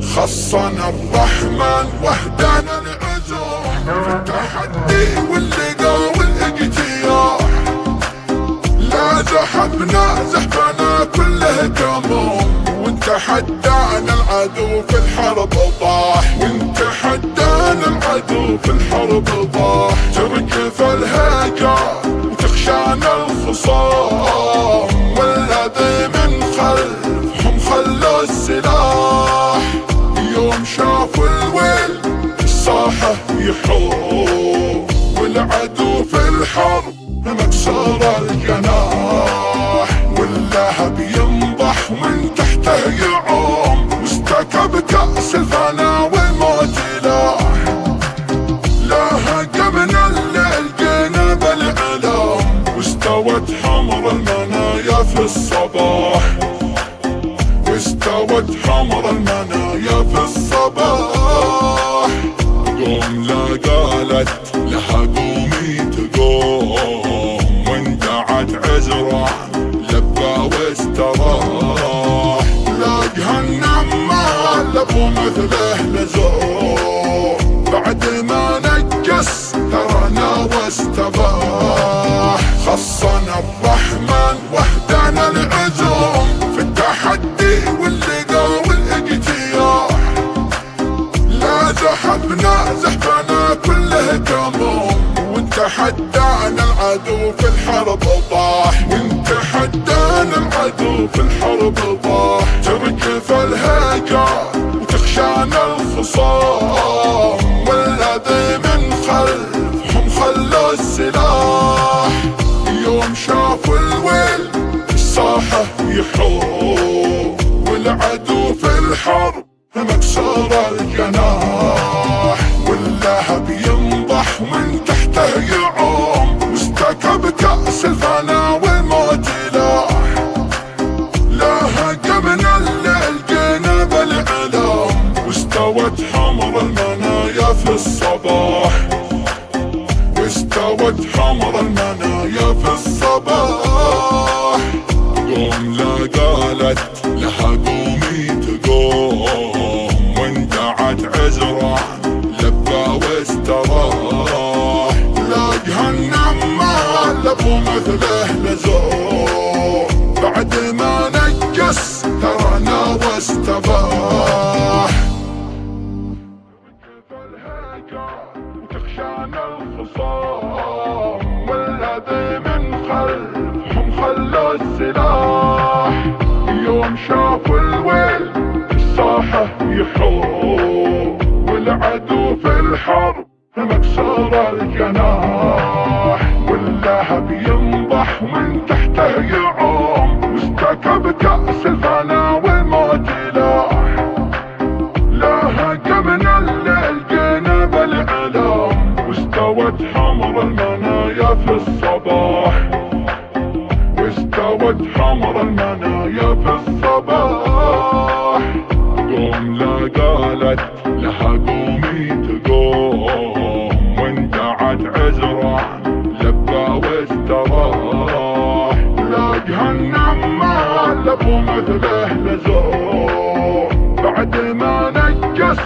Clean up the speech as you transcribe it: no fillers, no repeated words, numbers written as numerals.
خصنا الرحمن وهدانا العزوم في التحدي واللقا والاجتياح. لا زحفنا زحفنا كله كموم، وتحدانا العدو في الحرب طاح. وتحدانا العدو في الحرب طاح. تركف الهجر وتخشانا الخصام، والذي من خلفهم خلوا السلاح. يوم شافوا الويل الصاحة يحوم، والعدو في الحرب مكسور الجناح. واللهب ينضح ومن تحته يعوم، واستكب كأس الفنا والموت لاح. لا هجمنا الليل جينا بالإعلام، واستوت حمر المنايا في الصباح. واستوت حمر المنايا في الصباح. قوم لا قالت لها قومي تقوم، واندعت عزرا لبى واستراح. لا جهنم ما لبو مثله لزوم، بعد ما نجس ترانا واستباح. خصنا الرحمن وهدانا العزوم في التحدي واللقا والاجتياح. لا زحفنا زحفنا كله كموم، وتحدانا العدو في الحرب طاح. وتحدانا العدو في الحرب طاح. تركف الهجر وتخشانا الخصام، والذي من خلفهم خلوا السلاح. يوم شافوا الويل الصاحة يحوم، والعدو في الحرب مكسور الجناح. واللهب ينضح ومن تحته يعوم، واستكب كأس الفنا والموت لاح. لا هجمنا الليل جينا بالإعلام، واستوت حمر المنايا في الصباح. واستوت حمر المنايا في الصباح. قوم لا قالت لها قومي تقوم، واندعت عزرا لبى واستراح. لا جهنم ما لبو مثله لزوم، بعد ما نجس ترانا واستباح. وتخشانا الخصام، والذي من خلفهم خلوا السلاح. يوم شافوا الويل الصاحة يحوم، والعدو في الحرب مكسور الجناح. واللهب ينضح ومن تحته يعوم، واستكب كأس الفنا والموت لاح. لا هجمنا الليل جينا بالإعلام، واستوت حمر المنايا في الصباح. واستوت حمر المنايا في الصباح. قوم لا قالت لها قومي تقوم، واندعت عزرا لبى واستراح. لا جهنم ما لبو مثله لزوم، بعد ما نجس